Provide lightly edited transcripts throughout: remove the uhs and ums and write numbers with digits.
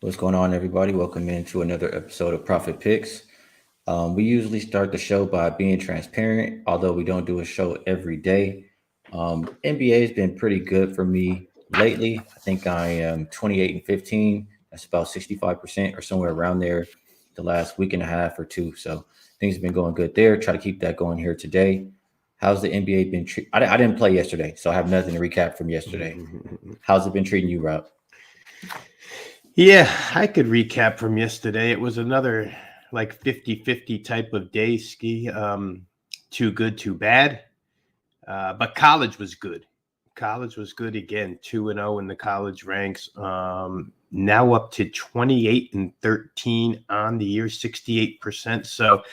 What's going on, everybody? Welcome into another episode of Profit Picks. We usually start the show by being transparent, although we don't do a show every day. NBA has been pretty good for me lately. I think I am 28 and 15. That's about 65% or somewhere around there the last week and a half or two. So things have been going good there. Try to keep that going here today. How's the NBA been treating? I didn't play yesterday, so I have nothing to recap from yesterday. How's it been treating you, Rob? Yeah, I could recap from yesterday. It was another like 50-50 type of day, Ski. Too good, too bad. But college was good. College was good again, 2-0 in the college ranks. Now up to 28 and 13 on the year, 68%. So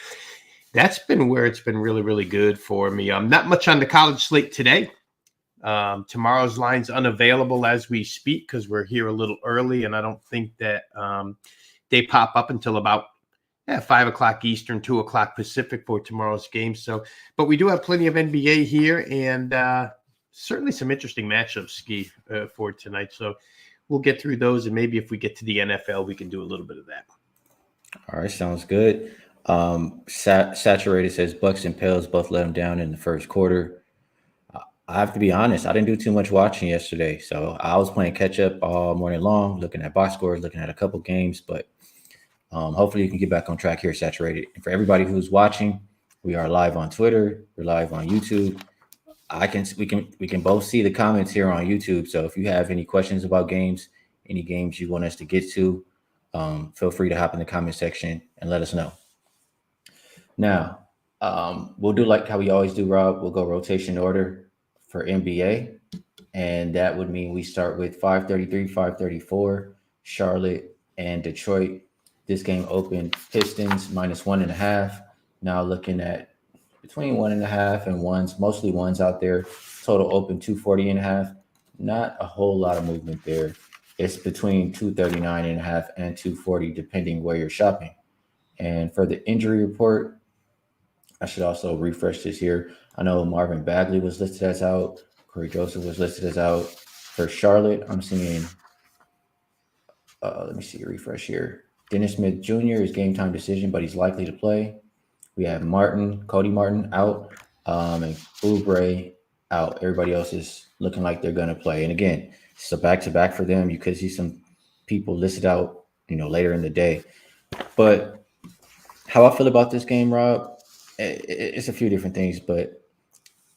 that's been where it's been really, really good for me. Not much on the college slate today. Tomorrow's line's unavailable as we speak because we're here a little early, and I don't think that they pop up until about 5 o'clock Eastern, 2 o'clock Pacific for tomorrow's game. So, but we do have plenty of NBA here, and certainly some interesting matchups, Ski, for tonight. So we'll get through those, and maybe if we get to the NFL, we can do a little bit of that. All right, sounds good. Saturated says Bucks and Pels both let them down in the first quarter. I have to be honest, I didn't do too much watching yesterday. So I was playing catch up all morning long, looking at box scores, looking at a couple games, but hopefully you can get back on track here, Saturated. And for everybody who's watching, we are live on Twitter, we're live on YouTube. We can both see the comments here on YouTube. So if you have any questions about games, any games you want us to get to, feel free to hop in the comment section and let us know. Now, we'll do like how we always do, Rob. We'll go rotation order for NBA, and that would mean we start with 533, 534, Charlotte and Detroit. This game opened Pistons -1.5. Now looking at between 1.5 and ones, mostly ones out there. Total open 240.5. Not a whole lot of movement there. It's between 239.5 and 240, depending where you're shopping. And for the injury report, I should also refresh this here. I know Marvin Bagley was listed as out. Corey Joseph was listed as out. For Charlotte, I'm seeing, let me see, refresh here. Dennis Smith Jr. is game time decision, but he's likely to play. We have Cody Martin out, and Oubre out. Everybody else is looking like they're going to play. And again, it's a back-to-back for them. You could see some people listed out, later in the day. But how I feel about this game, Rob, it's a few different things, but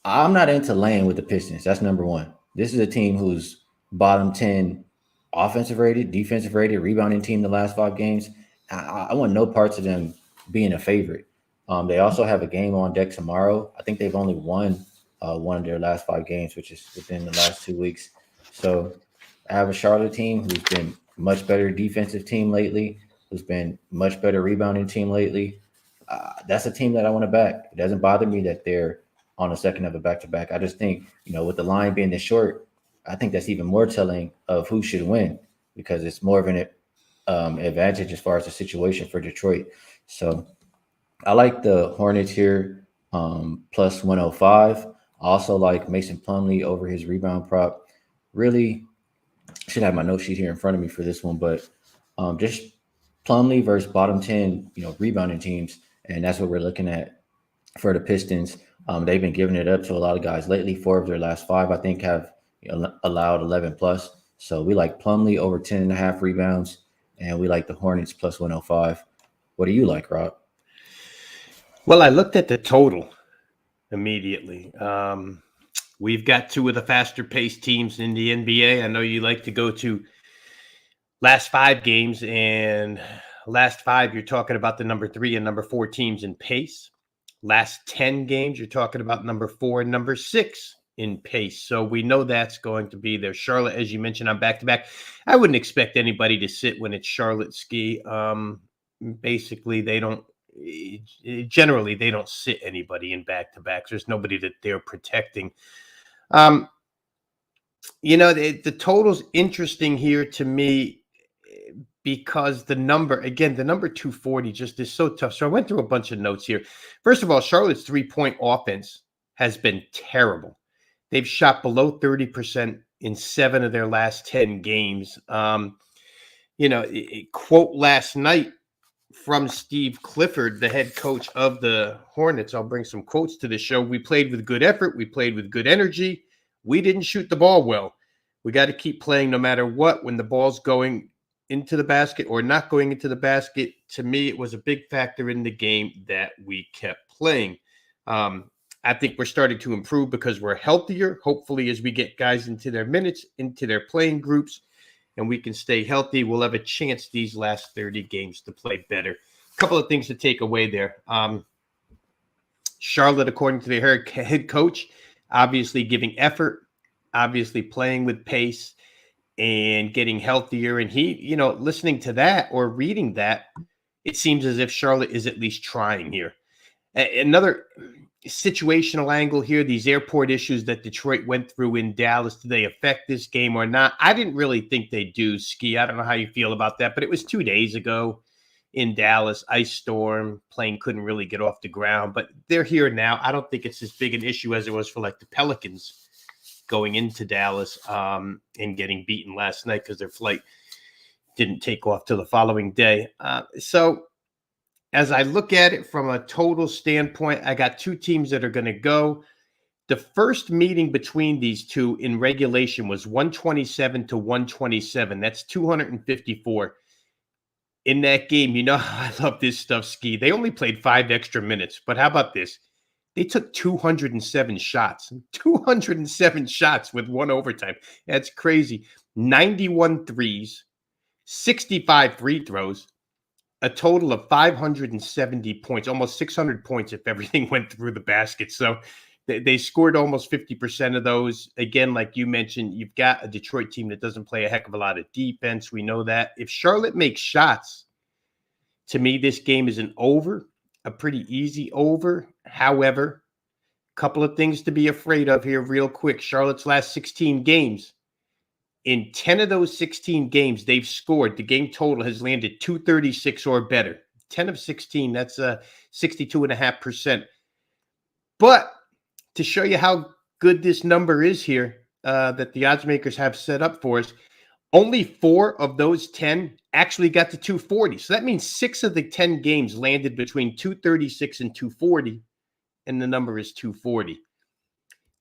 I'm not into laying with the Pistons. That's number one. This is a team who's bottom 10 offensive rated, defensive rated, rebounding team the last 5 games. I want no parts of them being a favorite. They also have a game on deck tomorrow. I think they've only won one of their last 5 games, which is within the last 2 weeks. So I have a Charlotte team who's been much better defensive team lately, who's been much better rebounding team lately. That's a team that I want to back. It doesn't bother me that they're on a second of a back-to-back. I just think, with the line being this short, I think that's even more telling of who should win because it's more of an advantage as far as the situation for Detroit. So I like the Hornets here, plus 105. I also like Mason Plumlee over his rebound prop. Really should have my note sheet here in front of me for this one, but just Plumlee versus bottom 10, rebounding teams. And that's what we're looking at for the Pistons. They've been giving it up to a lot of guys lately. 4 of their last 5, I think, have allowed 11 plus. So we like Plumlee over 10.5 rebounds, and we like the Hornets plus 105. What do you like, Rob? Well, I looked at the total immediately. We've got 2 of the faster-paced teams in the NBA. I know you like to go to last 5 games, and last 5, you're talking about the number 3 and number 4 teams in pace. Last 10 games, you're talking about number 4 and number 6 in pace. So we know that's going to be there. Charlotte, as you mentioned, on back-to-back. I wouldn't expect anybody to sit when it's Charlotte, Ski. Basically, they don't sit anybody in back-to-backs. There's nobody that they're protecting. The total's interesting here to me because the number 240 just is so tough. So I went through a bunch of notes here. First of all, Charlotte's 3-point offense has been terrible. They've shot below 30% in 7 of their last 10 games. quote last night from Steve Clifford, the head coach of the Hornets. I'll bring some quotes to the show. We played with good effort. We played with good energy. We didn't shoot the ball well. We got to keep playing no matter what. When the ball's going into the basket or not going into the basket, to me, it was a big factor in the game that we kept playing. I think we're starting to improve because we're healthier. Hopefully, as we get guys into their minutes, into their playing groups, and we can stay healthy, we'll have a chance these last 30 games to play better. A couple of things to take away there. Charlotte, according to their head coach, obviously giving effort, obviously playing with pace and getting healthier. And he, listening to that or reading that, it seems as if Charlotte is at least trying here. Another situational angle here, these airport issues that Detroit went through in Dallas, do they affect this game or not? I didn't really think they do, Ski. I don't know how you feel about that, but it was 2 days ago in Dallas, ice storm, plane couldn't really get off the ground, but they're here now. I don't think it's as big an issue as it was for like the Pelicans going into Dallas and getting beaten last night because their flight didn't take off till the following day. So as I look at it from a total standpoint, I got 2 teams that are going to go. The first meeting between these two in regulation was 127 to 127. That's 254. In that game, I love this stuff, Ski. They only played 5 extra minutes, but how about this? They took 207 shots. 207 shots with 1 overtime. That's crazy. 91 threes, 65 free throws, a total of 570 points, almost 600 points if everything went through the basket. So they scored almost 50% of those. Again, like you mentioned, you've got a Detroit team that doesn't play a heck of a lot of defense. We know that. If Charlotte makes shots, to me, this game is an over, a pretty easy over. However, a couple of things to be afraid of here real quick. Charlotte's last 16 games. In 10 of those 16 games, they've scored. The game total has landed 236 or better. 10 of 16, that's 62.5%. But to show you how good this number is here that the odds makers have set up for us, only 4 of those 10 actually got to 240. So that means 6 of the 10 games landed between 236 and 240, and the number is 240.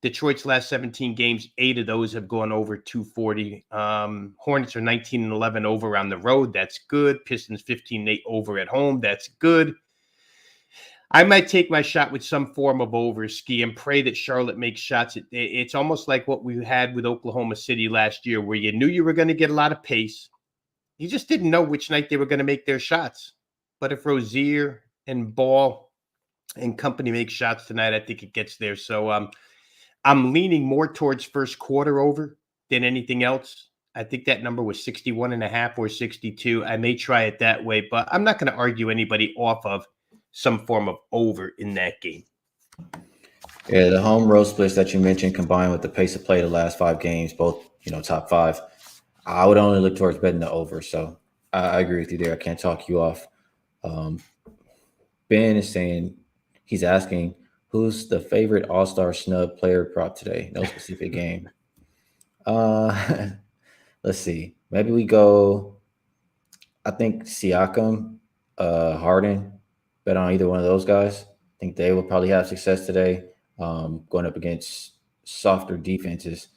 Detroit's last 17 games, 8 of those have gone over 240. Hornets are 19-11 over on the road. That's good. Pistons 15-8 over at home. That's good. I might take my shot with some form of over, Ski, and pray that Charlotte makes shots. It's almost like what we had with Oklahoma City last year, where you knew you were going to get a lot of pace. You just didn't know which night they were going to make their shots. But if Rozier and Ball and company make shots tonight, I think it gets there. So I'm leaning more towards first quarter over than anything else. I think that number was 61.5 or 62. I may try it that way, but I'm not going to argue anybody off of some form of over in that game. Yeah, the home road splits that you mentioned combined with the pace of play the last 5 games, both, top 5, I would only look towards betting the over. So I agree with you there. I can't talk you off. Ben is saying, he's asking, who's the favorite all-star snub player prop today? No specific game. Let's see. Maybe we go, I think Siakam, Harden, bet on either one of those guys. I think they will probably have success today going up against softer defenses.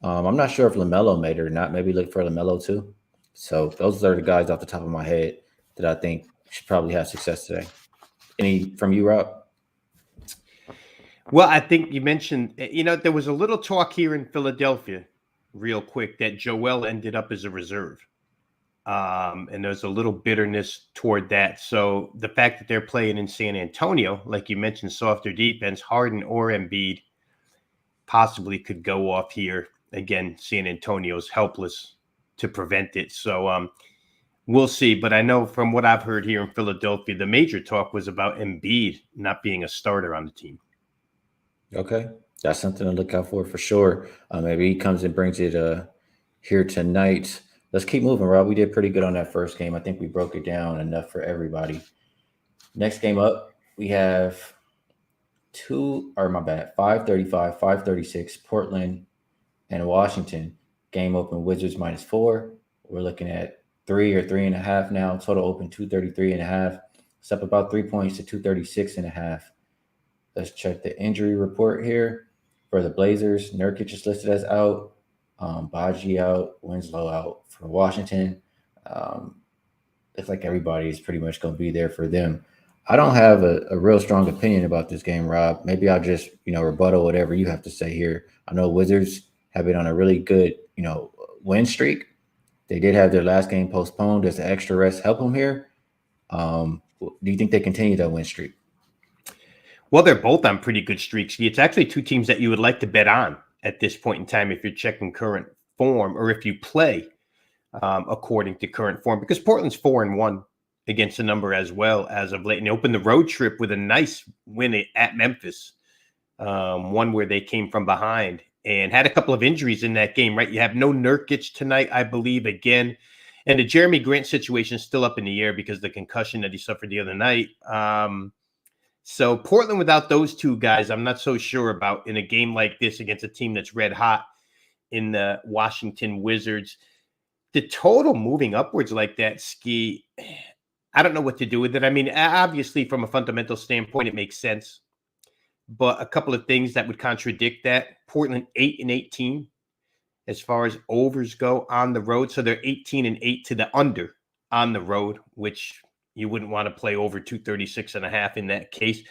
I'm not sure if LaMelo made it or not. Maybe look for LaMelo too. So those are the guys off the top of my head that I think should probably have success today. Any from you, Rob? Well, I think you mentioned, there was a little talk here in Philadelphia real quick that Joel ended up as a reserve. And there's a little bitterness toward that. So the fact that they're playing in San Antonio, like you mentioned, softer defense, Harden or Embiid possibly could go off here. Again, San Antonio's helpless to prevent it. So we'll see. But I know from what I've heard here in Philadelphia, the major talk was about Embiid not being a starter on the team. Okay. That's something to look out for sure. Maybe he comes and brings it here tonight. Let's keep moving, Rob. We did pretty good on that first game. I think we broke it down enough for everybody. Next game up, we have 535, 536, Portland and Washington. Game open Wizards -4. We're looking at 3 or 3.5 now. Total open 233.5. It's up about 3 points to 236.5. Let's check the injury report here for the Blazers. Nurkic is listed as out. Baji out. Winslow out for Washington. Um, it's like everybody is pretty much going to be there for them. I don't have a real strong opinion about this game, Rob. Maybe I'll just, rebuttal whatever you have to say here. I know Wizards have been on a really good, win streak. They did have their last game postponed. Does the extra rest help them here? Do you think they continue that win streak? Well, they're both on pretty good streaks. It's actually two teams that you would like to bet on at this point in time if you're checking current form or if you play according to current form, because Portland's 4-1 against the number as well as of late. And they opened the road trip with a nice win at Memphis, one where they came from behind and had a couple of injuries in that game, right? You have no Nurkic tonight, I believe, again. And the Jeremy Grant situation is still up in the air because of the concussion that he suffered the other night. So Portland without those two guys, I'm not so sure about in a game like this against a team that's red hot in the Washington Wizards. The total moving upwards like that, Ski, I don't know what to do with it. I mean, obviously from a fundamental standpoint, it makes sense. But a couple of things that would contradict that. Portland 8-18 as far as overs go on the road. So they're 18-8 to the under on the road, which you wouldn't want to play over 236.5 in that case.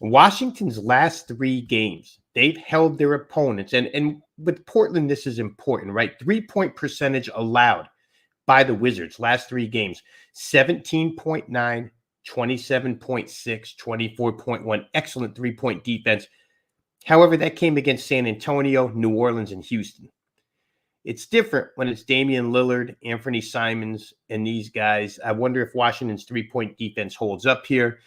Washington's last 3 games, they've held their opponents. And with Portland, this is important, right? 3-point percentage allowed by the Wizards last 3 games, 17.9, 27.6, 24.1. Excellent 3-point defense. However, that came against San Antonio, New Orleans, and Houston. It's different when it's Damian Lillard, Anthony Simons, and these guys. I wonder if Washington's 3-point defense holds up here.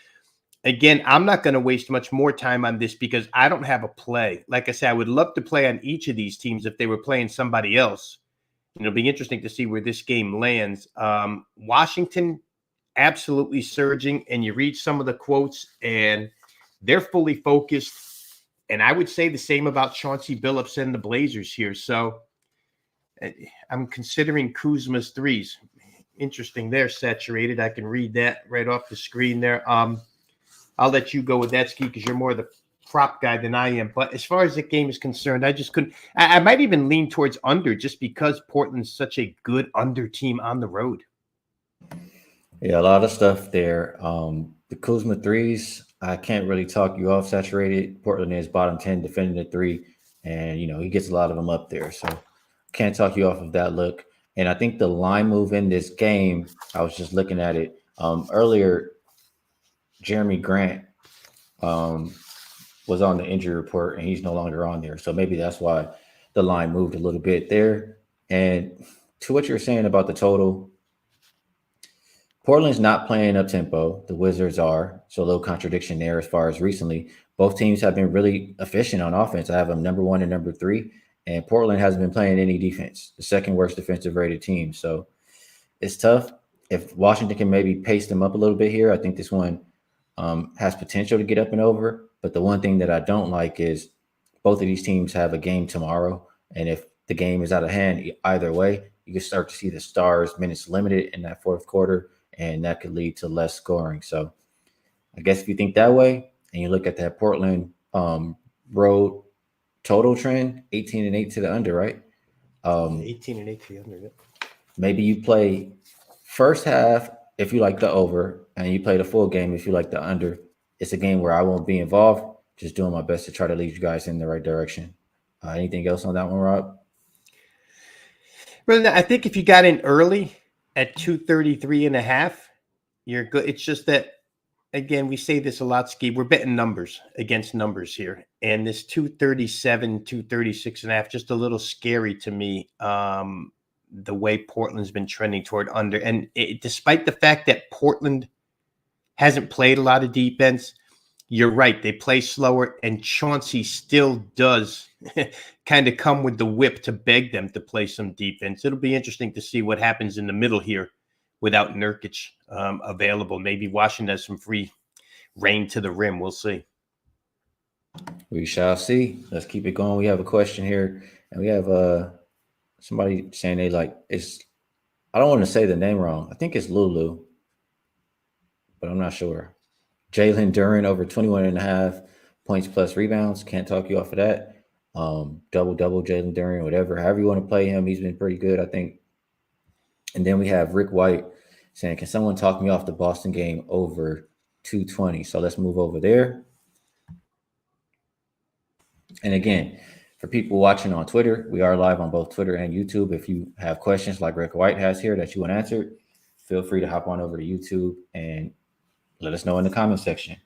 Again, I'm not going to waste much more time on this because I don't have a play. Like I said, I would love to play on each of these teams if they were playing somebody else. And it'll be interesting to see where this game lands. Washington, absolutely surging. And you read some of the quotes, and they're fully focused. And I would say the same about Chauncey Billups and the Blazers here. So I'm considering Kuzma's threes. Interesting. They're saturated. I can read that right off the screen there. I'll let you go with that, Ski, because you're more the prop guy than I am. But as far as the game is concerned, I just couldn't. I might even lean towards under just because Portland's such a good under team on the road. Yeah, a lot of stuff there. The Kuzma threes, I can't really talk you off saturated. Portland is bottom 10 defending the three, and he gets a lot of them up there. So can't talk you off of that look. And I think the line move in this game, I was just looking at it earlier. Jeremy Grant was on the injury report, and he's no longer on there. So maybe that's why the line moved a little bit there. And to what you're saying about the total, Portland's not playing up tempo. The Wizards are. So a little contradiction there as far as recently. Both teams have been really efficient on offense. I have them number 1 and number 3. And Portland hasn't been playing any defense, the second worst defensive rated team. So it's tough. If Washington can maybe pace them up a little bit here, I think this one has potential to get up and over. But the one thing that I don't like is both of these teams have a game tomorrow. And if the game is out of hand either way, you can start to see the Stars minutes limited in that fourth quarter, and that could lead to less scoring. So I guess if you think that way and you look at that Portland road total trend, 18-8 to the under, right? 18-8 to the under. Yeah. Maybe you play first half if you like the over, and you play the full game if you like the under. It's a game where I won't be involved. Just doing my best to try to lead you guys in the right direction. Anything else on that one, Rob? Well, I think if you got in early at 233.5, you're good. It's just that, again, we say this a lot, Ski. We're betting numbers against numbers here. And this 237, 236.5, just a little scary to me, the way Portland's been trending toward under. And despite the fact that Portland hasn't played a lot of defense, you're right. They play slower, and Chauncey still does kind of come with the whip to beg them to play some defense. It'll be interesting to see what happens in the middle here without Nurkic available. Maybe Washington has some free reign to the rim. We'll see. We shall see. Let's keep it going. We have a question here, and we have somebody saying they like it's I don't want to say the name wrong. I think it's Lulu, but I'm not sure. Jalen Duren over 21 and a half points plus rebounds. Can't talk you off of that. Double Jalen Duren, whatever. However you want to play him, he's been pretty good, I think. And then we have Rick White saying, "Can someone talk me off the Boston game over 220?" So let's move over there. And again, for people watching on Twitter, we are live on both Twitter and YouTube. If you have questions like Rick White has here that you want answered, feel free to hop on over to YouTube and let us know in the comment section.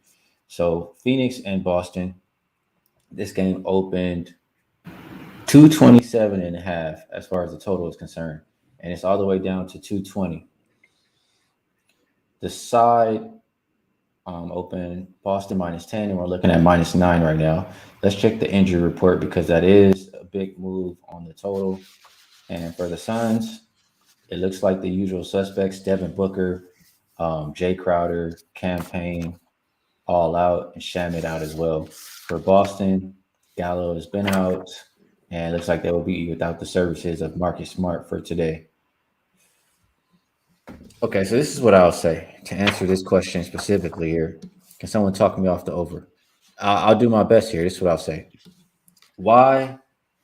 So Phoenix and Boston, this game opened 227 and a half as far as the total is concerned. And it's all the way down to 220. The side open Boston -10, and we're looking at -9 right now. Let's check the injury report because that is a big move on the total. And for the Suns, it looks like the usual suspects: Devin Booker, Jay Crowder, Campaign, all out, and Shamet out as well. For Boston, Gallo has been out, and it looks like they will be without the services of Marcus Smart for today. Okay, so this is what I'll say to answer this question specifically here. Can someone talk me off the over? I'll do my best here. This is what I'll say. Why?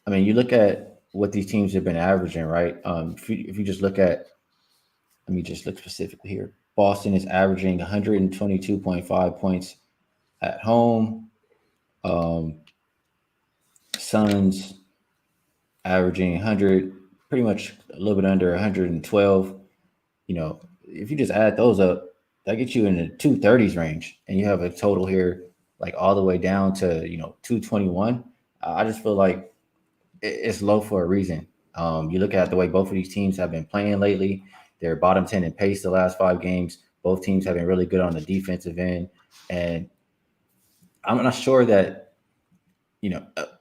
I mean, you look at what these teams have been averaging, right? If you just look at, let me just look specifically here. Boston is averaging 122.5 points at home. Suns averaging 100, pretty much a little bit under 112. You know, if you just add those up, that gets you in the 230s range, and you have a total here like all the way down to 221. I just feel like it's low for a reason. You look at the way both of these teams have been playing lately. They're bottom 10 in pace the last 5 games. Both teams have been really good on the defensive end, and I'm not sure that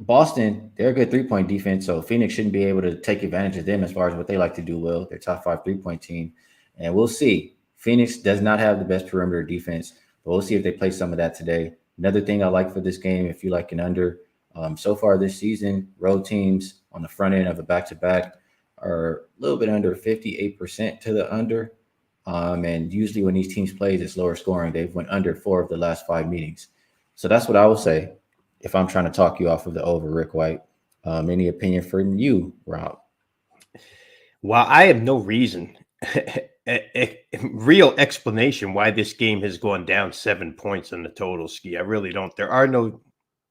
Boston, they're a good 3-point defense, so Phoenix shouldn't be able to take advantage of them as far as what they like to do well. They're top 5 3-point team. And we'll see. Phoenix does not have the best perimeter defense, but we'll see if they play some of that today. Another thing I like for this game, if you like an under, so far this season, road teams on the front end of a back-to-back are a little bit under 58% to the under. And usually when these teams play, it's lower scoring. They've went under 4 of the last 5 meetings. So that's what I will say if I'm trying to talk you off of the over, Rick White. Any opinion from you, Rob? Well, I have no reason, a real explanation why this game has gone down 7 points on the total, Ski. I really don't. There are no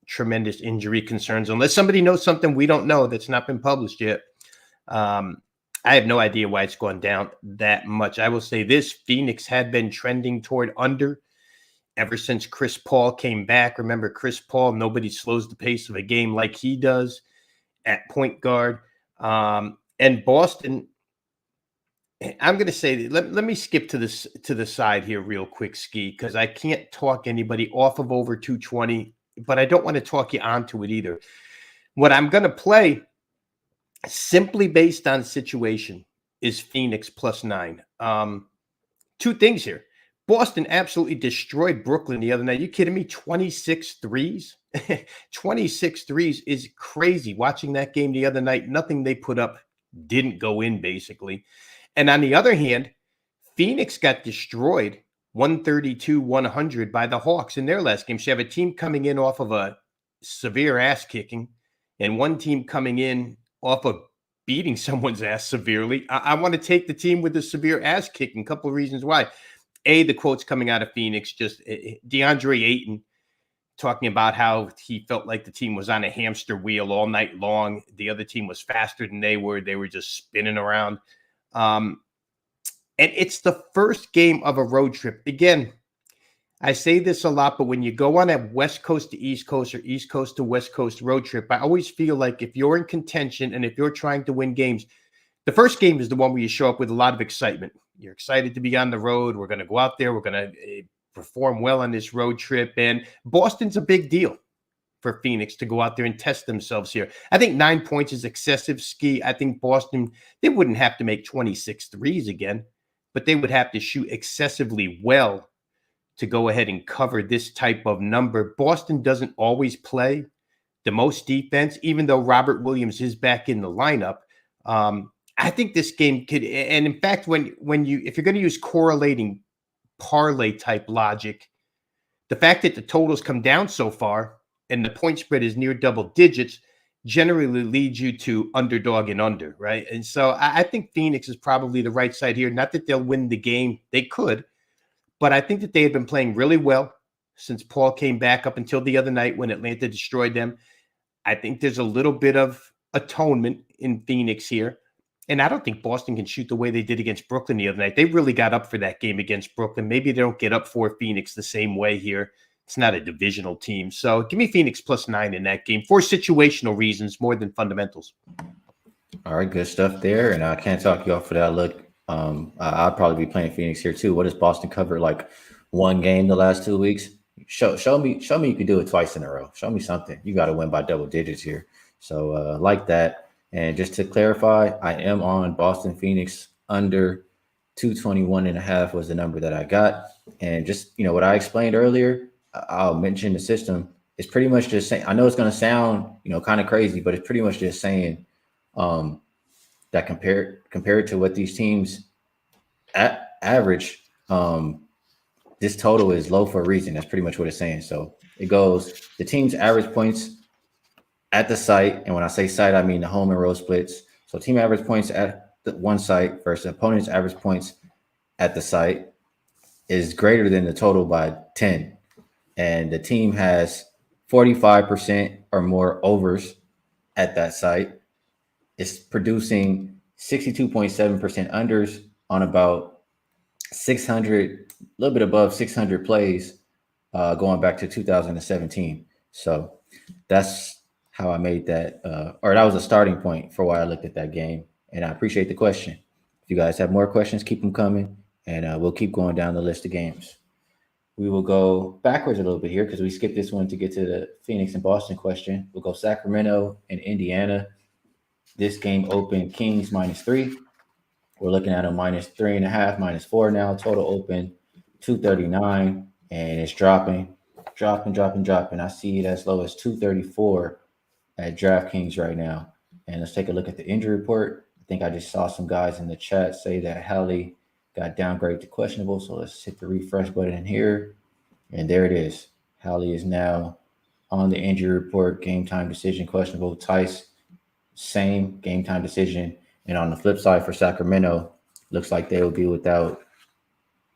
tremendous injury concerns unless somebody knows something we don't know that's not been published yet. I have no idea why it's gone down that much. I will say this: Phoenix had been trending toward under ever since Chris Paul came back. Remember, Chris Paul, nobody slows the pace of a game like he does at point guard. And Boston, I'm going to say, let me skip to the side here real quick, Ski, because I can't talk anybody off of over 220, but I don't want to talk you onto it either. What I'm going to play, simply based on situation, is Phoenix +9. 2 things here. Boston absolutely destroyed Brooklyn the other night. You kidding me? 26 threes? 26 threes is crazy. Watching that game the other night, nothing they put up didn't go in, basically. And on the other hand, Phoenix got destroyed 132-100 by the Hawks in their last game. So you have a team coming in off of a severe ass kicking and one team coming in off of beating someone's ass severely. I want to take the team with the severe ass kicking. A couple of reasons why. The quotes coming out of Phoenix, just DeAndre Ayton talking about how he felt like the team was on a hamster wheel all night long. The other team was faster than they were. They were just spinning around. And it's the first game of a road trip. Again, I say this a lot, but when you go on a West Coast to East Coast or East Coast to West Coast road trip, I always feel like if you're in contention and if you're trying to win games, the first game is the one where you show up with a lot of excitement. You're excited to be on the road. We're going to go out there. We're going to perform well on this road trip. And Boston's a big deal for Phoenix to go out there and test themselves here. I think 9 points is excessive, Ski. I think Boston, they wouldn't have to make 26 threes again, but they would have to shoot excessively well to go ahead and cover this type of number. Boston doesn't always play the most defense, even though Robert Williams is back in the lineup. I think this game could, and in fact, if you're going to use correlating parlay type logic, the fact that the totals come down so far and the point spread is near double digits generally leads you to underdog and under, right? And so I think Phoenix is probably the right side here. Not that they'll win the game, they could, but I think that they have been playing really well since Paul came back up until the other night when Atlanta destroyed them. I think there's a little bit of atonement in Phoenix here. And I don't think Boston can shoot the way they did against Brooklyn the other night. They really got up for that game against Brooklyn. Maybe they don't get up for Phoenix the same way here. It's not a divisional team. So give me Phoenix +9 in that game for situational reasons more than fundamentals. All right, good stuff there. And I can't talk you off for that. Look, I'll probably be playing Phoenix here too. What has Boston covered? Like one game the last 2 weeks? Show me you can do it twice in a row. Show me something. You got to win by double digits here. So like that. And just to clarify, I am on Boston Phoenix under 221.5 was the number that I got. And just, what I explained earlier, I'll mention the system. It's pretty much just saying, I know it's going to sound, kind of crazy, but it's pretty much just saying that compared to what these teams average, this total is low for a reason. That's pretty much what it's saying. So it goes the team's average points at the site, and when I say site, I mean the home and road splits. So team average points at the one site versus opponent's average points at the site is greater than the total by 10. And the team has 45% or more overs at that site. It's producing 62.7% unders on about 600, a little bit above 600 plays going back to 2017. So that's how I made that, or that was a starting point for why I looked at that game. And I appreciate the question. If you guys have more questions, keep them coming, and we'll keep going down the list of games. We will go backwards a little bit here because we skipped this one to get to the Phoenix and Boston question. We'll go Sacramento and Indiana. This game opened Kings -3. We're looking at a -3.5, -4 now. Total open 239, and it's dropping. I see it as low as 234 at DraftKings right now. And let's take a look at the injury report. I think I just saw some guys in the chat say that Hallie got downgraded to questionable. So let's hit the refresh button in here. And there it is. Hallie is now on the injury report. Game time decision questionable. Tice, same game time decision. And on the flip side for Sacramento, looks like they will be without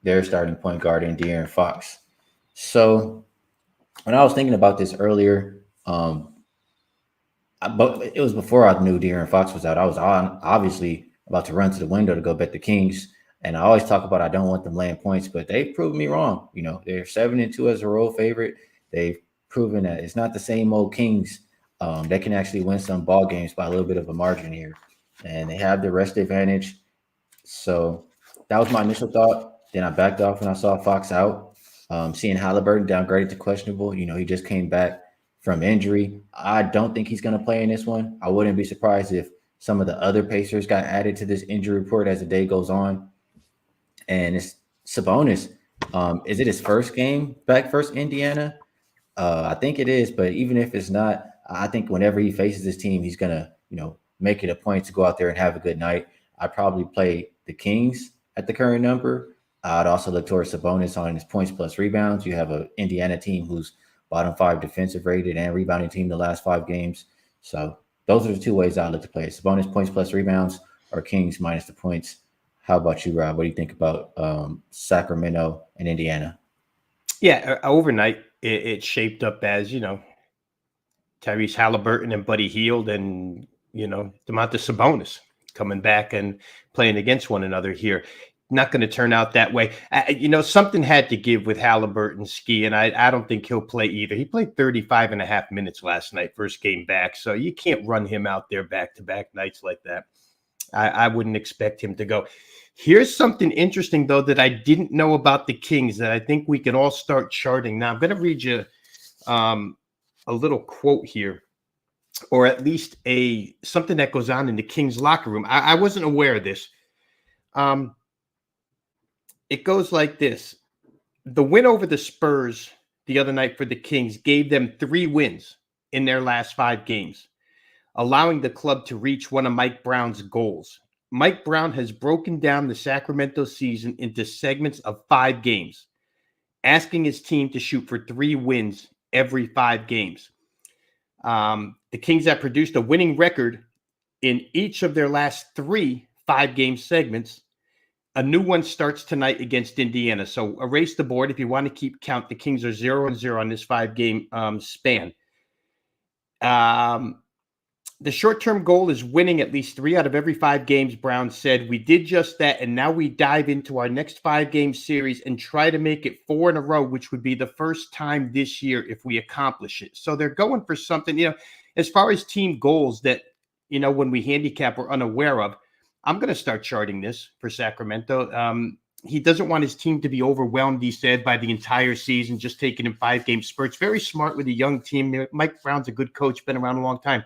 their starting point guard in De'Aaron Fox. So when I was thinking about this earlier, but it was before I knew De'Aaron Fox was out. I was obviously about to run to the window to go bet the Kings. And I always talk about I don't want them laying points, but they've proven me wrong. They're 7-2 as a road favorite. They've proven that it's not the same old Kings. They can actually win some ball games by a little bit of a margin here. And they have the rest advantage. So that was my initial thought. Then I backed off when I saw Fox out. Seeing Halliburton downgraded to questionable. He just came back from injury. I don't think he's going to play in this one. I wouldn't be surprised if some of the other Pacers got added to this injury report as the day goes on. And it's Sabonis. Is it his first game back versus Indiana? I think it is, but even if it's not, I think whenever he faces this team, he's going to, make it a point to go out there and have a good night. I'd probably play the Kings at the current number. I'd also look towards Sabonis on his points plus rebounds. You have an Indiana team who's bottom 5 defensive rated and rebounding team the last 5 games. So those are the 2 ways I look to play it. Sabonis points plus rebounds or Kings minus the points. How about you, Rob? What do you think about Sacramento and Indiana? Yeah, overnight it shaped up as, Tyrese Halliburton and Buddy Hield and, Domantas Sabonis coming back and playing against one another here. Not going to turn out that way. Something had to give with Halliburton Ski, and I don't think he'll play either. He played 35 and a half minutes last night, first game back. So you can't run him out there back-to-back nights like that. I wouldn't expect him to go. Here's something interesting, though, that I didn't know about the Kings that I think we can all start charting. Now, I'm going to read you a little quote here, or at least something that goes on in the Kings locker room. I wasn't aware of this. It goes like this. The win over the Spurs the other night for the Kings gave them 3 wins in their last 5 games, allowing the club to reach one of Mike Brown's goals. Mike Brown has broken down the Sacramento season into segments of 5 games, asking his team to shoot for 3 wins every 5 games. The Kings have produced a winning record in each of their last 3 5-game segments. A new one starts tonight against Indiana. So erase the board if you want to keep count. The Kings are 0-0 on this 5-game span. The short-term goal is winning at least 3 out of every 5 games, Brown said. We did just that, and now we dive into our next 5-game series and try to make it 4 in a row, which would be the first time this year if we accomplish it. So they're going for something, as far as team goals that, when we handicap, we're unaware of. I'm going to start charting this for Sacramento. He doesn't want his team to be overwhelmed, he said, by the entire season, just taking in 5-game spurts. Very smart with a young team. Mike Brown's a good coach, been around a long time.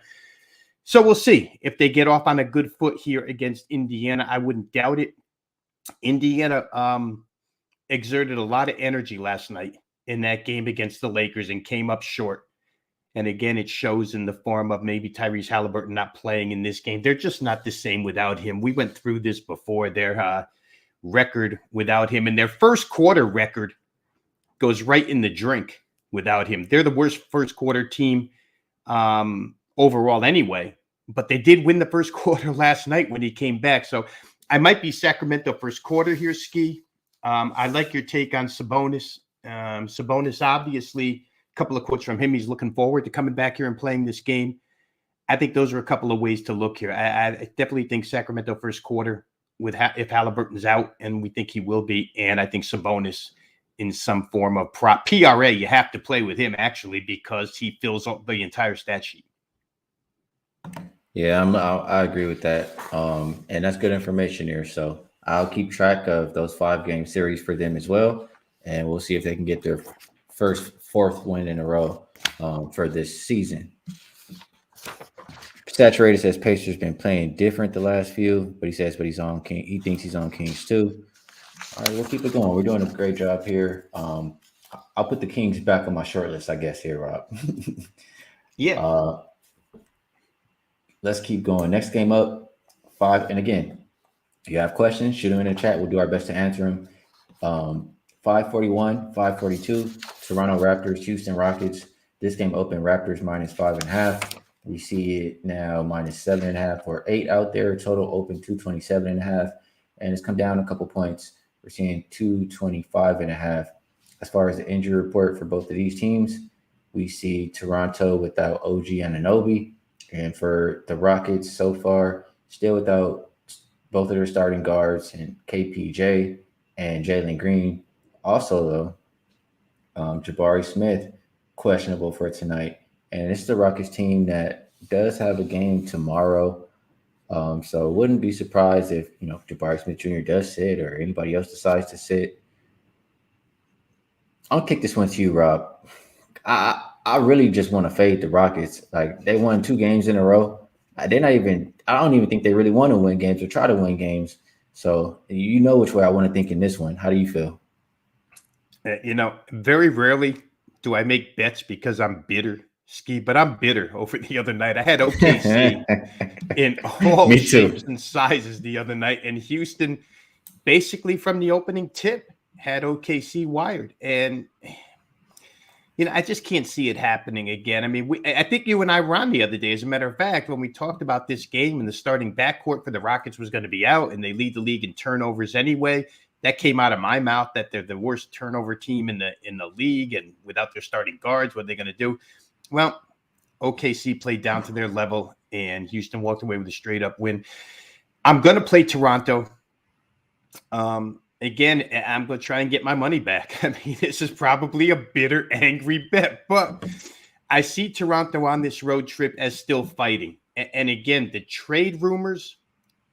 So we'll see if they get off on a good foot here against Indiana. I wouldn't doubt it. Indiana exerted a lot of energy last night in that game against the Lakers and came up short. And again, it shows in the form of maybe Tyrese Halliburton not playing in this game. They're just not the same without him. We went through this before. Their record without him, and their first quarter record goes right in the drink without him. They're the worst first quarter team overall anyway, but they did win the first quarter last night when he came back. So I might be Sacramento first quarter here, Ski. I like your take on Sabonis. Sabonis, obviously, a couple of quotes from him. He's looking forward to coming back here and playing this game. I think those are a couple of ways to look here. I definitely think Sacramento first quarter if Halliburton's out, and we think he will be, and I think Sabonis in some form of PRA. You have to play with him, actually, because he fills up the entire stat sheet. Yeah, I agree with that. And that's good information here. So I'll keep track of those 5-game series for them as well. And we'll see if they can get their fourth win in a row for this season. Saturated says Pacers been playing different the last few, but he's on King. He thinks he's on Kings too. All right, we'll keep it going. We're doing a great job here. I'll put the Kings back on my short list, I guess, here, Rob. Yeah. Let's keep going. Next game up, 5. And again, if you have questions, shoot them in the chat. We'll do our best to answer them. 541, 542, Toronto Raptors, Houston Rockets. This game opened Raptors -5.5. We see it now -7.5 or 8 out there. Total open 227.5. And it's come down a couple points. We're seeing 225.5. As far as the injury report for both of these teams, we see Toronto without OG Anunoby. And for the Rockets so far, still without both of their starting guards and KPJ and Jalen Green. Also, though, Jabari Smith, questionable for tonight. And it's the Rockets team that does have a game tomorrow. So wouldn't be surprised if, Jabari Smith Jr. does sit or anybody else decides to sit. I'll kick this one to you, Rob. I really just want to fade the Rockets. Like, they won 2 games in a row. I don't even think they really want to win games or try to win games. So you know which way I want to think in this one. How do you feel? Very rarely do I make bets because I'm bitter, Ski, but I'm bitter over the other night. I had OKC in all shapes and sizes the other night, and Houston, basically from the opening tip, had OKC wired. And I just can't see it happening again. I mean, I think you and I were on the other day, as a matter of fact, when we talked about this game and the starting backcourt for the Rockets was going to be out, and they lead the league in turnovers anyway. That came out of my mouth, that they're the worst turnover team in the league, and without their starting guards, what are they going to do? Well, OKC played down to their level, and Houston walked away with a straight-up win. I'm going to play Toronto. Again, I'm going to try and get my money back. I mean, this is probably a bitter, angry bet, but I see Toronto on this road trip as still fighting. And again, the trade rumors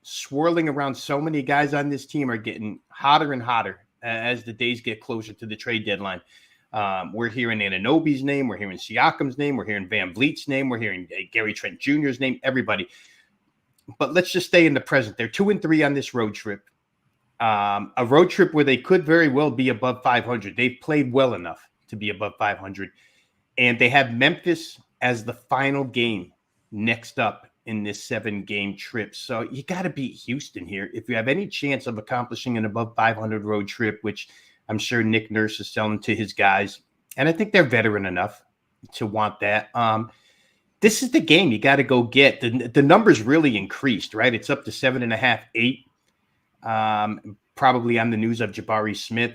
swirling around so many guys on this team are getting hotter and hotter as the days get closer to the trade deadline. We're hearing Anunoby's name. We're hearing Siakam's name. We're hearing Van Vliet's name. We're hearing Gary Trent Jr.'s name, everybody. But let's just stay in the present. They're 2-3 on this road trip. A road trip where they could very well be above 500. They've played well enough to be above 500. And they have Memphis as the final game next up in this 7-game trip. So you got to beat Houston here if you have any chance of accomplishing an above 500 road trip, which I'm sure Nick Nurse is selling to his guys. And I think they're veteran enough to want that. This is the game you got to go get. The numbers really increased, right? It's up to 7.5, 8. Probably on the news of Jabari Smith.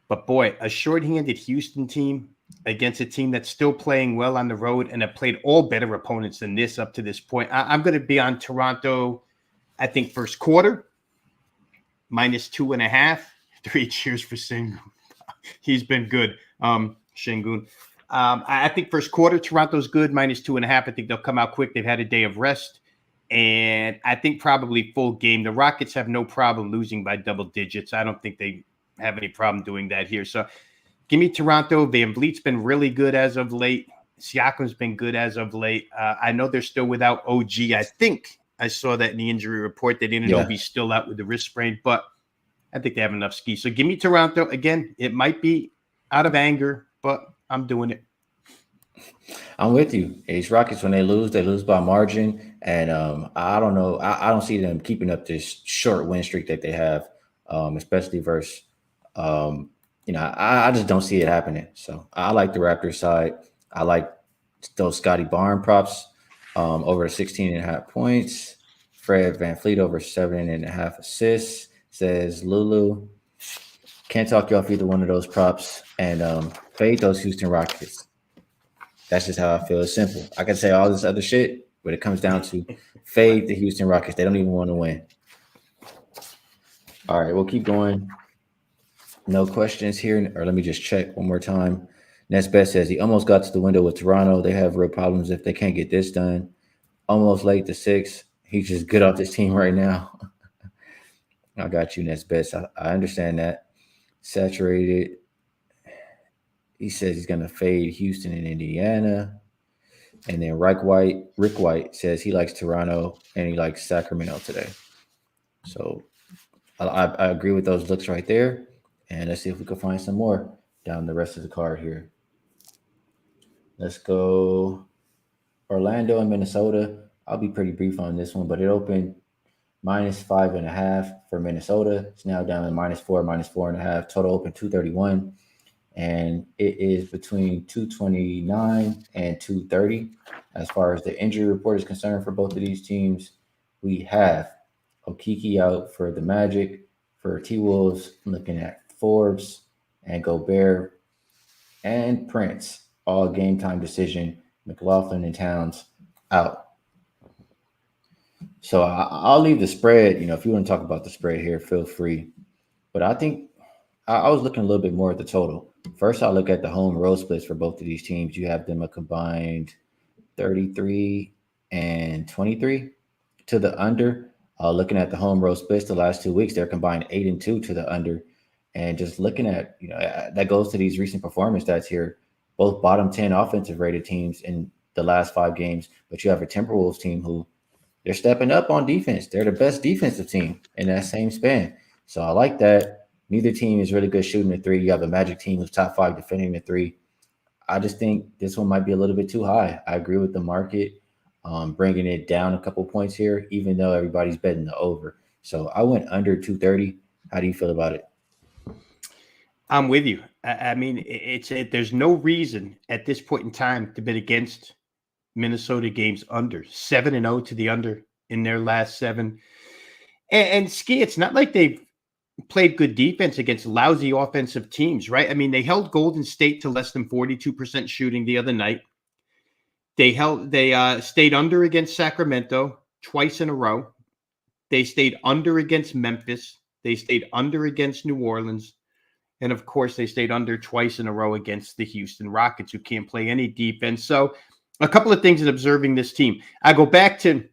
But boy, a shorthanded Houston team against a team that's still playing well on the road and have played all better opponents than this up to this point. I'm going to be on Toronto, I think, first quarter, -2.5. 3 cheers for Sengun. He's been good, Sengun. I think first quarter, Toronto's good, -2.5. I think they'll come out quick. They've had a day of rest. And I think probably full game. The Rockets have no problem losing by double digits. I don't think they have any problem doing that here. So give me Toronto. Van Vliet's been really good as of late. Siakam's been good as of late. I know they're still without OG. I think I saw that in the injury report. They didn't know if he's still out with the wrist sprain, but I think they have enough ski. So give me Toronto. Again, it might be out of anger, but I'm doing it. I'm with you. Ace Rockets, when they lose by margin. And I don't know. I don't see them keeping up this short win streak that they have, especially versus, I just don't see it happening. So I like the Raptors side. I like those Scotty Barnes props over 16.5 points. Fred VanVleet over 7.5 assists, says Lulu. Can't talk you off either one of those props. And fade those Houston Rockets. That's just how I feel. It's simple. I can say all this other shit, but it comes down to fade the Houston Rockets. They don't even want to win. All right, we'll keep going. No questions here. Or let me just check one more time. Nesbeth says he almost got to the window with Toronto. They have real problems if they can't get this done. Almost late to 6. He's just good off this team right now. I got you, Nesbeth. I understand that. Saturated. He says he's going to fade Houston and Indiana. And then Rick White says he likes Toronto and he likes Sacramento today. So I agree with those looks right there. And let's see if we can find some more down the rest of the card here. Let's go Orlando and Minnesota. I'll be pretty brief on this one, but it opened -5.5 for Minnesota. It's now down to -4, -4.5. Total open 231. And it is between 229 and 230. As far as the injury report is concerned for both of these teams, we have Okiki out for the Magic. For T-Wolves, I'm looking at Forbes and Gobert and Prince, all game time decision. McLaughlin and Towns out. So I'll leave the spread. If you want to talk about the spread here, feel free. But I think I was looking a little bit more at the total. First, I'll look at the home road splits for both of these teams. You have them a combined 33 and 23 to the under. Looking at the home road splits the last 2 weeks, they're combined 8 and 2 to the under. And just looking at, that goes to these recent performance stats here. Both bottom 10 offensive rated teams in the last 5 games. But you have a Timberwolves team who they're stepping up on defense. They're the best defensive team in that same span. So I like that. Neither team is really good shooting the 3. You have a Magic team who's top 5 defending the 3. I just think this one might be a little bit too high. I agree with the market bringing it down a couple points here, even though everybody's betting the over. So I went under 230. How do you feel about it? I'm with you. I mean, there's no reason at this point in time to bet against Minnesota games under. 7-0 to the under in their last 7. And Ski, it's not like they've played good defense against lousy offensive teams, right? I mean, they held Golden State to less than 42% shooting the other night. They stayed under against Sacramento twice in a row. They stayed under against Memphis. They stayed under against New Orleans. And of course, they stayed under twice in a row against the Houston Rockets, who can't play any defense. So a couple of things in observing this team. I go back to,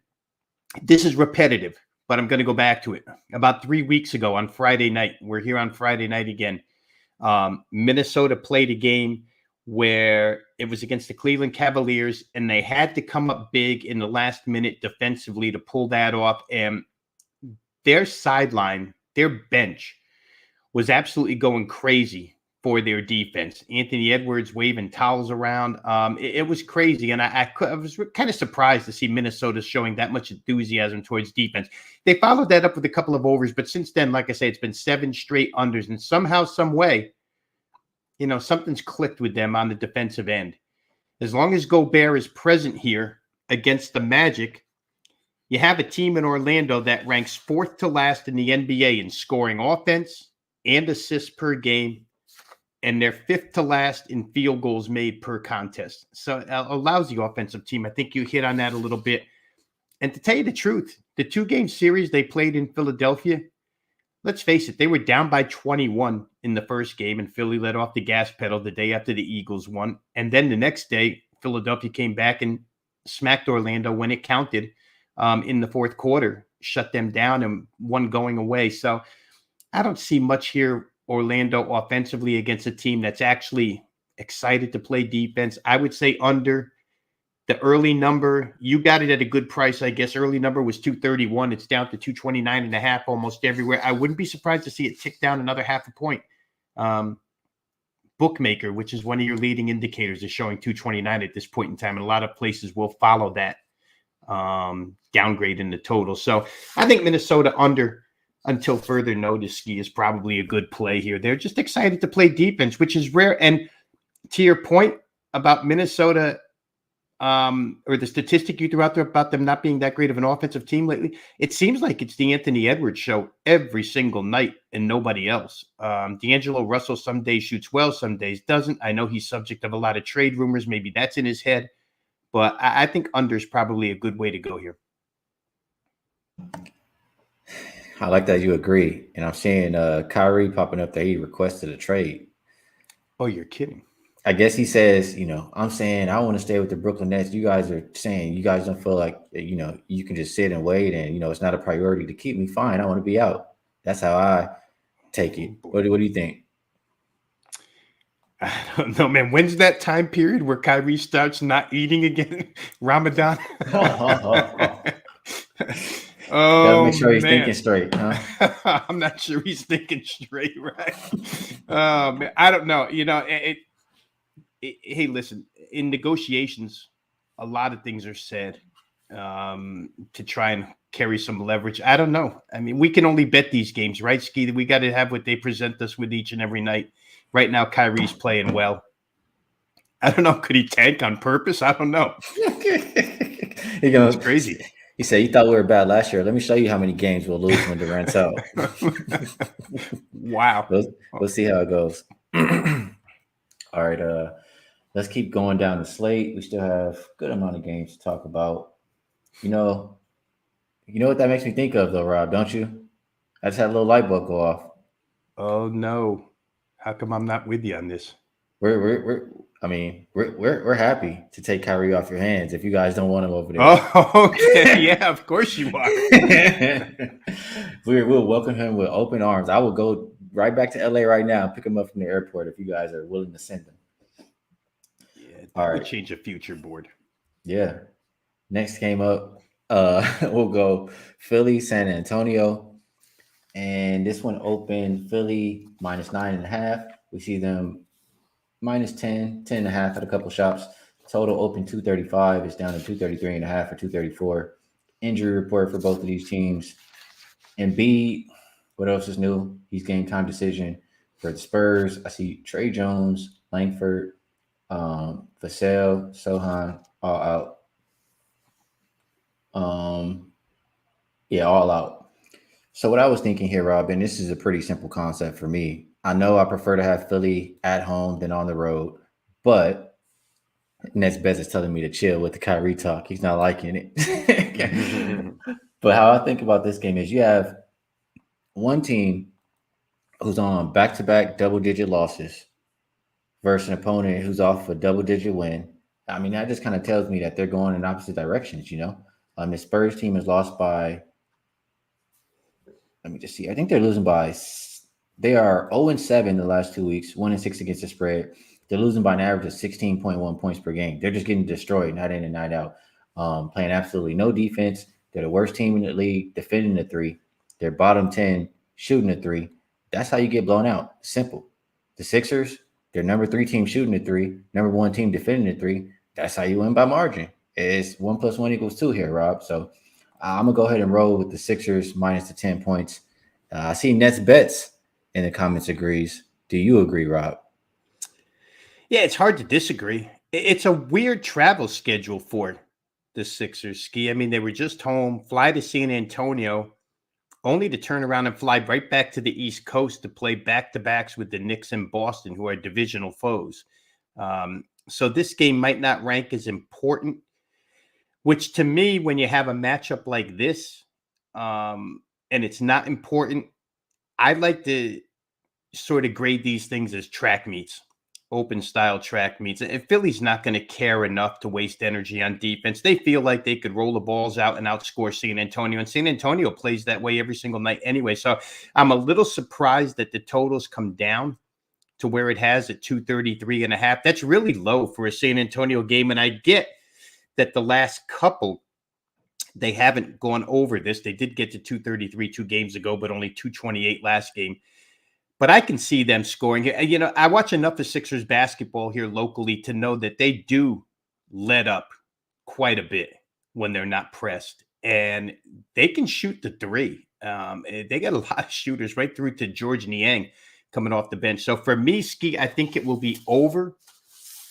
this is repetitive, but I'm going to go back to it. About 3 weeks ago on Friday night, we're here on Friday night again. Minnesota played a game where it was against the Cleveland Cavaliers, and they had to come up big in the last minute defensively to pull that off. And their sideline, their bench, was absolutely going crazy for their defense. Anthony Edwards waving towels around. It was crazy. And I was kind of surprised to see Minnesota showing that much enthusiasm towards defense. They followed that up with a couple of overs, but since then, like I say, it's been 7 straight unders. And somehow, some way, something's clicked with them on the defensive end. As long as Gobert is present here against the Magic, you have a team in Orlando that ranks 4th to last in the NBA in scoring offense and assists per game, and they're 5th to last in field goals made per contest. So a lousy offensive team. I think you hit on that a little bit. And to tell you the truth, the 2-game series they played in Philadelphia, let's face it, they were down by 21 in the first game, and Philly let off the gas pedal the day after the Eagles won. And then the next day, Philadelphia came back and smacked Orlando when it counted in the fourth quarter, shut them down and won going away. So I don't see much here, Orlando offensively, against a team that's actually excited to play defense. I would say under. The early number, you got it at a good price, I guess. Early number was 231. It's down to 229.5 almost everywhere. I wouldn't be surprised to see it tick down another half a point. Bookmaker, which is one of your leading indicators, is showing 229 at this point in time. And a lot of places will follow that downgrade in the total. So I think Minnesota under until further notice, Ski, is probably a good play here. They're just excited to play defense, which is rare. And to your point about Minnesota, or the statistic you threw out there about them not being that great of an offensive team lately, it seems like it's the Anthony Edwards show every single night and nobody else. D'Angelo Russell some days shoots well, some days doesn't. I know he's subject of a lot of trade rumors. Maybe that's in his head. But I think under is probably a good way to go here. I like that you agree. And I'm seeing Kyrie popping up there. He requested a trade. Oh, you're kidding. I guess he says, I'm saying I want to stay with the Brooklyn Nets. You guys are saying you guys don't feel like, you can just sit and wait and, it's not a priority to keep me. Fine. I want to be out. That's how I take it. What do you think? I don't know, man. When's that time period where Kyrie starts not eating again? Ramadan? Gotta make sure he's thinking straight, huh? I'm not sure he's thinking straight, right? Man, I don't know. Hey, listen, in negotiations, a lot of things are said to try and carry some leverage. I don't know. I mean, we can only bet these games, right, Ski? We got to have what they present us with each and every night. Right now, Kyrie's playing well. I don't know. Could he tank on purpose? I don't know. It's crazy. He said, "You thought we were bad last year. Let me show you how many games we'll lose when Durant's out." Wow. We'll see how it goes. All right. Let's keep going down the slate. We still have a good amount of games to talk about. You know what that makes me think of, though, Rob, don't you? I just had a little light bulb go off. Oh no! How come I'm not with you on this? We're happy to take Kyrie off your hands if you guys don't want him over there. Oh, okay. Yeah, of course you are. We'll welcome him with open arms. I will go right back to LA right now and pick him up from the airport if you guys are willing to send him. Yeah, all right. Change a future board. Yeah. Next game up, we'll go Philly, San Antonio. And this one opened Philly -9.5. We see them -10, 10.5 at a couple shops. Total open 235. It's down to 233.5 or 234. Injury report for both of these teams. Embiid, what else is new? He's game time decision for the Spurs. I see Trey Jones, Langford, Vassell, Sohan, all out. All out. So what I was thinking here, Rob, and this is a pretty simple concept for me. I know I prefer to have Philly at home than on the road, but Nets Bez is telling me to chill with the Kyrie talk. He's not liking it. But how I think about this game is you have one team who's on back-to-back double-digit losses versus an opponent who's off a double-digit win. I mean, that just kind of tells me that they're going in opposite directions, The Spurs team is lost by, let me just see. I think they're losing by, they are 0-7 the last 2 weeks, 1-6 against the spread. They're losing by an average of 16.1 points per game. They're just getting destroyed night in and night out, playing absolutely no defense. They're the worst team in the league defending the three. They're bottom 10 shooting the three. That's how you get blown out. Simple. The Sixers, they're number 3 team shooting the three, number 1 team defending the three. That's how you win by margin. It's 1 + 1 = 2 here, Rob. So I'm gonna go ahead and roll with the Sixers minus the 10 points. I see Nets bets in the comments agrees. Do you agree, Rob? Yeah, it's hard to disagree. It's a weird travel schedule for the Sixers, Ski. I mean, they were just home, fly to San Antonio, only to turn around and fly right back to the East Coast to play back-to-backs with the Knicks and Boston, who are divisional foes. So this game might not rank as important, which to me, when you have a matchup like this, and it's not important, I'd like to sort of grade these things as track meets, open style track meets. And Philly's not going to care enough to waste energy on defense. They feel like they could roll the balls out and outscore San Antonio. And San Antonio plays that way every single night anyway. So I'm a little surprised that the totals come down to where it has at 233.5. That's really low for a San Antonio game. And I get that the last couple, they haven't gone over this. They did get to 233 2 games ago, but only 228 last game. But I can see them scoring. You know, I watch enough of Sixers basketball here locally to know that they do let up quite a bit when they're not pressed. And they can shoot the three. They got a lot of shooters right through to George Niang coming off the bench. So for me, Ski, I think it will be over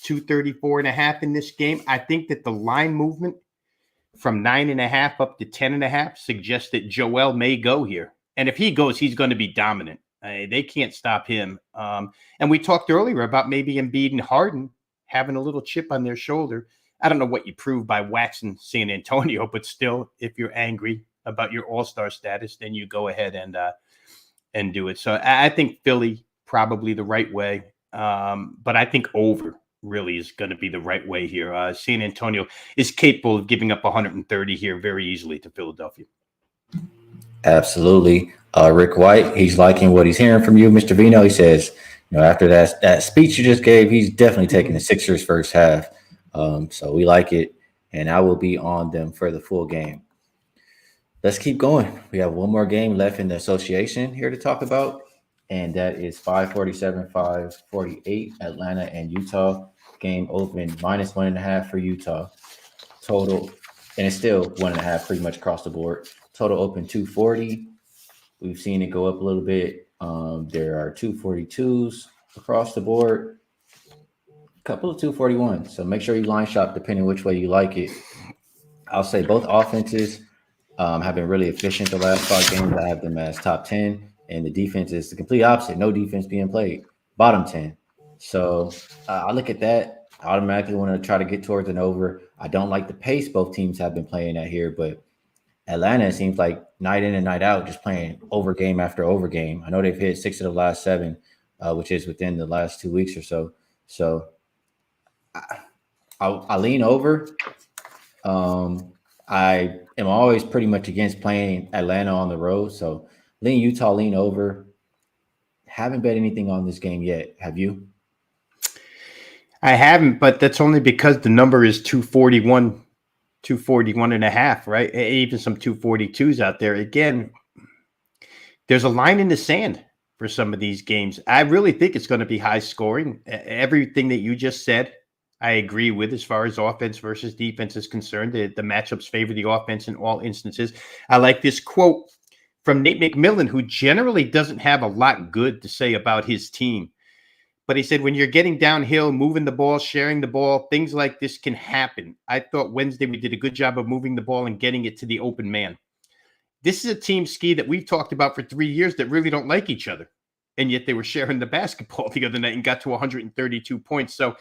234.5 in this game. I think that the line movement from 9.5 up to 10.5 suggests that Joel may go here. And if he goes, he's going to be dominant. They can't stop him. And we talked earlier about maybe Embiid and Harden having a little chip on their shoulder. I don't know what you prove by waxing San Antonio, but still, if you're angry about your all-star status, then you go ahead and do it. So I think Philly probably the right way. But I think over really is going to be the right way here. San Antonio is capable of giving up 130 here very easily to Philadelphia. Absolutely. Rick White, he's liking what he's hearing from you, Mr. Veno. He says, after that speech you just gave, he's definitely taking the Sixers first half. So we like it, and I will be on them for the full game. Let's keep going. We have one more game left in the association here to talk about, and that is 547, 548, Atlanta and Utah. Game open -1.5 for Utah. Total, and it's still 1.5 pretty much across the board. Total open 240. We've seen it go up a little bit. There are 242s across the board, a couple of 241s. So make sure you line shop depending which way you like it. I'll say both offenses have been really efficient the last 5 games. I have them as top 10, and the defense is the complete opposite. No defense being played, bottom 10. So I look at that. I automatically want to try to get towards an over. I don't like the pace both teams have been playing at here, but Atlanta seems like night in and night out, just playing over game after over game. I know they've hit 6 of the last 7, which is within the last 2 weeks or so. So I lean over. I am always pretty much against playing Atlanta on the road. So lean Utah, lean over. Haven't bet anything on this game yet. Have you? I haven't, but that's only because the number is 241.5, right? Even some 242s out there. Again, there's a line in the sand for some of these games. I really think it's going to be high scoring. Everything that you just said, I agree with as far as offense versus defense is concerned. The matchups favor the offense in all instances. I like this quote from Nate McMillan, who generally doesn't have a lot good to say about his team. But he said, when you're getting downhill, moving the ball, sharing the ball, things like this can happen. I thought Wednesday we did a good job of moving the ball and getting it to the open man. This is a team, Ski, that we've talked about for 3 years that really don't like each other. And yet they were sharing the basketball the other night and got to 132 points. So,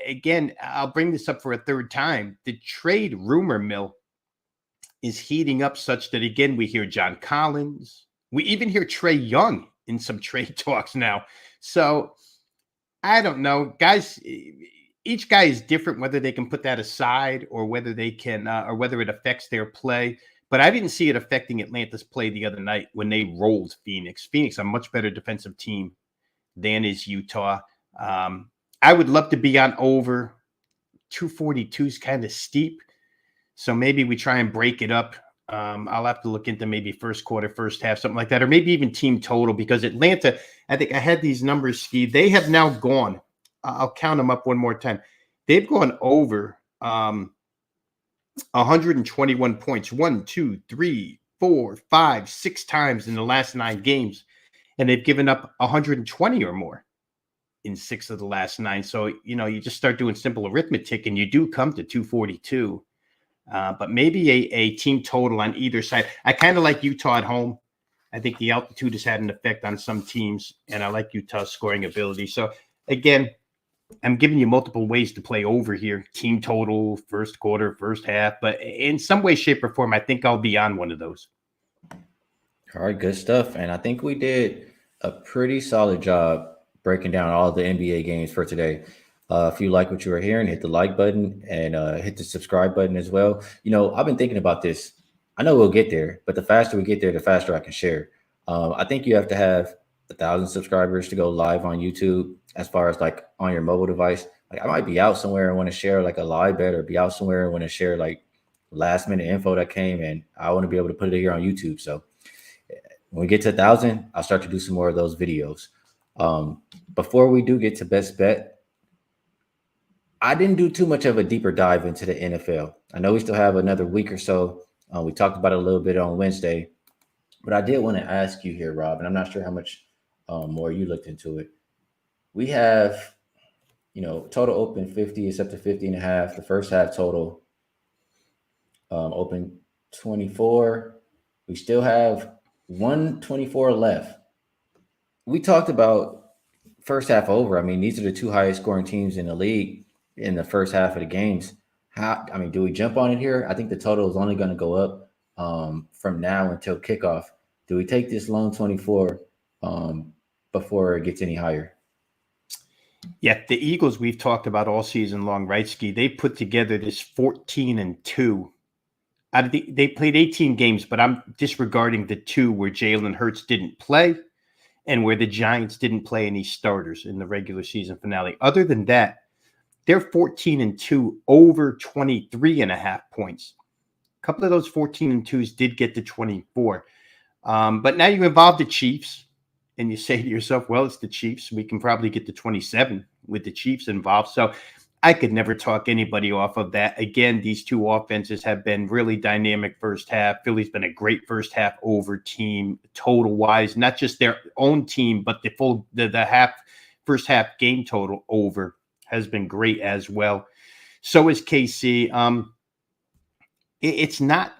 again, I'll bring this up for a third time. The trade rumor mill is heating up such that, again, we hear John Collins. We even hear Trae Young in some trade talks now. So I don't know, guys. Each guy is different, whether they can put that aside or whether they can, or whether it affects their play. But I didn't see it affecting Atlanta's play the other night when they rolled Phoenix. Phoenix, a much better defensive team than is Utah. I would love to be on over. 242 is kind of steep. So maybe we try and break it up I'll have to look into maybe first quarter, first half, something like that, or maybe even team total, because Atlanta, I think I had these numbers, Ski. They have now gone, I'll count them up one more time. They've gone over 121 points, 1, 2, 3, 4, 5, 6 times in the last 9 games. And they've given up 120 or more in 6 of the last 9. So, you just start doing simple arithmetic and you do come to 242. But maybe a team total on either side. I kind of like Utah at home. I think the altitude has had an effect on some teams, and I like Utah's scoring ability. So, again, I'm giving you multiple ways to play over here. Team total, first quarter, first half. But in some way, shape, or form, I think I'll be on one of those. All right, good stuff. And I think we did a pretty solid job breaking down all the NBA games for today. If you like what you were hearing, hit the like button and hit the subscribe button as well. I've been thinking about this. I know we'll get there, but the faster we get there, the faster I can share. I think you have to have 1,000 subscribers to go live on YouTube. As far as like on your mobile device, like I might be out somewhere and want to share like a live bet, or be out somewhere and want to share like last minute info that came, and I want to be able to put it here on YouTube. So when we get to 1,000, I'll start to do some more of those videos. Before we do get to best bet, I didn't do too much of a deeper dive into the NFL. I know we still have another week or so. We talked about it a little bit on Wednesday, but I did want to ask you here, Rob, and I'm not sure how much more you looked into it. We have, total open 50, it's up to 50 and a half. The first half total open 24. We still have 124 left. We talked about first half over. I mean, these are the 2 highest scoring teams in the league in the first half of the games. Do we jump on it here? I think the total is only going to go up from now until kickoff. Do we take this lone 24 before it gets any higher? Yeah, the Eagles we've talked about all season long, right, Ski? They put together this 14-2. They played 18 games, but I'm disregarding the 2 where Jalen Hurts didn't play and where the Giants didn't play any starters in the regular season finale. Other than that, they're 14-2, over 23.5 points. A couple of those 14-2s did get to 24. But now you involve the Chiefs, and you say to yourself, well, it's the Chiefs. We can probably get to 27 with the Chiefs involved. So I could never talk anybody off of that. Again, these 2 offenses have been really dynamic first half. Philly's been a great first half over team total wise, not just their own team, but the first half game total over has been great as well. So is KC. It's not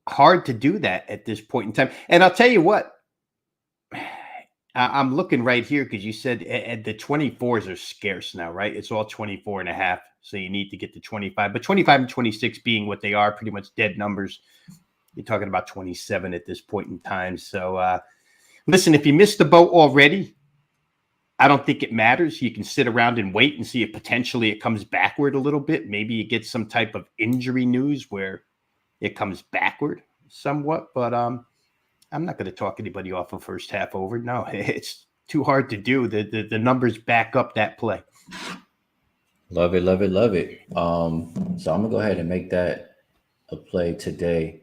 hard to do that at this point in time. And I'll tell you what, I'm looking right here because you said the 24s are scarce now, right? It's all 24.5. So you need to get to 25. But 25 and 26 being what they are, pretty much dead numbers. You're talking about 27 at this point in time. So listen, if you missed the boat already, I don't think it matters. You can sit around and wait and see if potentially it comes backward a little bit. Maybe you get some type of injury news where it comes backward somewhat. But I'm not going to talk anybody off of first half over. No, it's too hard to do. The numbers back up that play. Love it, love it, love it. So I'm gonna go ahead and make that a play today.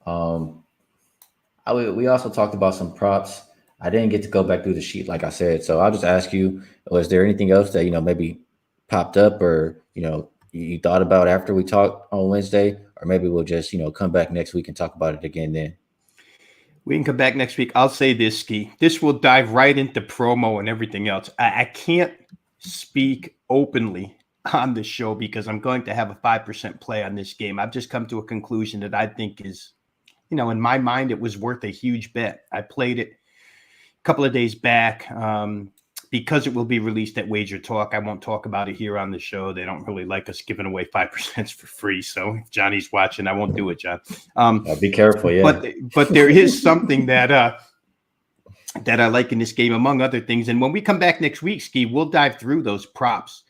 We also talked about some props. I didn't get to go back through the sheet, like I said. So I'll just ask you: was there anything else that maybe popped up, or you thought about after we talked on Wednesday, or maybe we'll just come back next week and talk about it again then? We can come back next week. I'll say this, Ski. This will dive right into promo and everything else. I can't speak openly on the show because I'm going to have a 5% play on this game. I've just come to a conclusion that I think is, in my mind, it was worth a huge bet. I played it a couple of days back. Because it will be released at Wager Talk, I won't talk about it here on the show. They don't really like us giving away 5% for free. So if Johnny's watching, I won't do it, John. Be careful, yeah. But there is something that I like in this game, among other things. And when we come back next week, Ski, we'll dive through those props.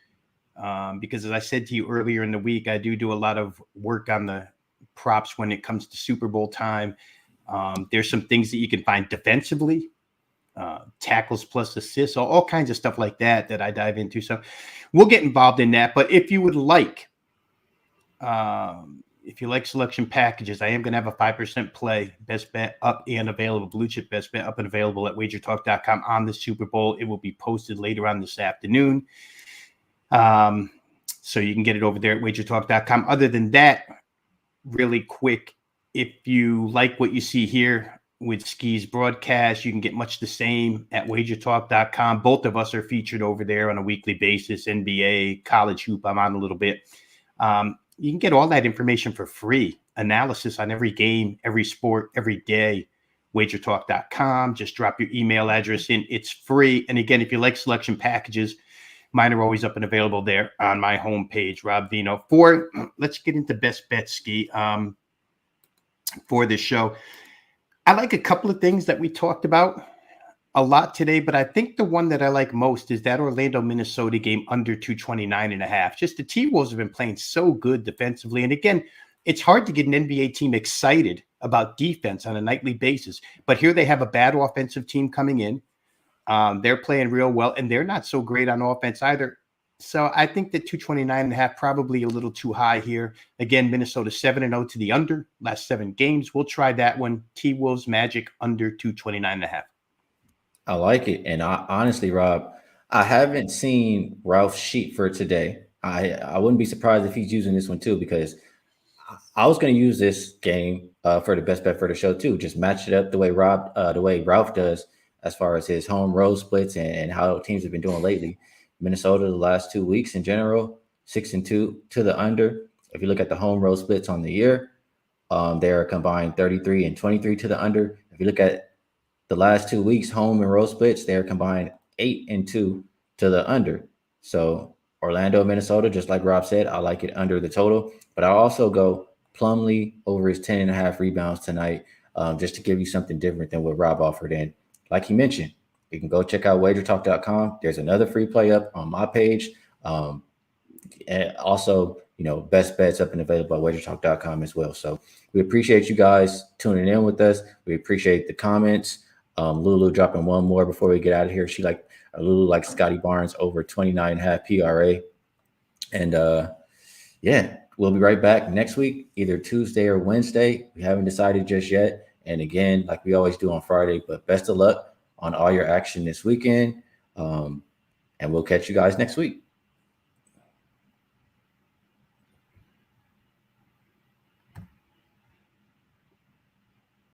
Because as I said to you earlier in the week, I do a lot of work on the props when it comes to Super Bowl time. There's some things that you can find defensively. Tackles plus assists, all kinds of stuff like that I dive into. So we'll get involved in that. But if you would like if you like selection packages, I am going to have a 5% play best bet up and available, blue chip best bet up and available at wagertalk.com on the Super Bowl. It will be posted later on this afternoon. So you can get it over there at wagertalk.com. Other than that, really quick, if you like what you see here with Ski's broadcast, you can get much the same at wagertalk.com. Both of us are featured over there on a weekly basis, NBA, college hoop. I'm on a little bit. You can get all that information for free. Analysis on every game, every sport, every day. Wagertalk.com. Just drop your email address in. It's free. And again, if you like selection packages, mine are always up and available there on my homepage, Rob Veno. Let's get into best bets, Ski, for this show. I like a couple of things that we talked about a lot today, but I think the one that I like most is that Orlando, Minnesota game under 229.5. Just the T-Wolves have been playing so good defensively. And again, it's hard to get an NBA team excited about defense on a nightly basis. But here they have a bad offensive team coming in. They're playing real well, and they're not so great on offense either. So I think that 229.5 probably a little too high here. Again, Minnesota 7-0 to the under last 7 games. We'll try that one. T-Wolves Magic under 229.5. I like it. And honestly, Rob, I haven't seen Ralph's sheet for today. I wouldn't be surprised if he's using this one too, because I was going to use this game for the best bet for the show too. Just match it up the way Ralph does as far as his home road splits and how teams have been doing lately. Minnesota, the last 2 weeks in general, 6-2 to the under. If you look at the home road splits on the year, they're combined 33 and 23 to the under. If you look at the last 2 weeks, home and road splits, they're combined 8-2 to the under. So Orlando, Minnesota, just like Rob said, I like it under the total. But I'll also go Plumlee over his 10.5 rebounds tonight, just to give you something different than what Rob offered. And like he mentioned, you can go check out wagertalk.com. There's another free play up on my page. And also, best bets up and available at wagertalk.com as well. So we appreciate you guys tuning in with us. We appreciate the comments. Lulu dropping one more before we get out of here. Lulu likes Scotty Barnes over 29.5 PRA. And yeah, we'll be right back next week, either Tuesday or Wednesday. We haven't decided just yet. And again, like we always do on Friday, but best of luck on all your action this weekend. And we'll catch you guys next week.